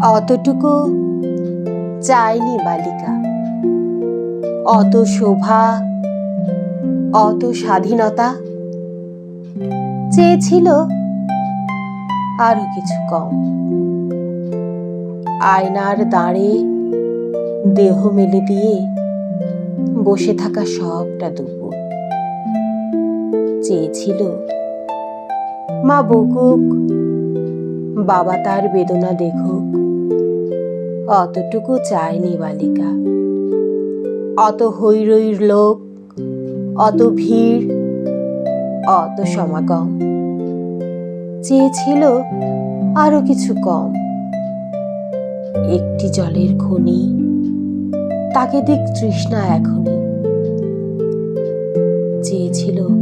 অতটুকু চায়নি বালিকা, অত শোভা, অত স্বাধীনতা। চেয়েছিল আরো কিছু কম। আয়নার দাঁড়ে দেহ মেলে দিয়ে বসে থাকা সবটা দুপুর। চেয়েছিল মা বকুক, বাবা তার বেদনা দেখুক। অতটুকু চায়নি বালিকা। অত হৈরৈর লোক, অত ভিড়, অত সমাগম। চেয়েছিল আরো কিছু কম। একটি জলের খনি, তাকে দিক তৃষ্ণা এখনই। চেয়েছিল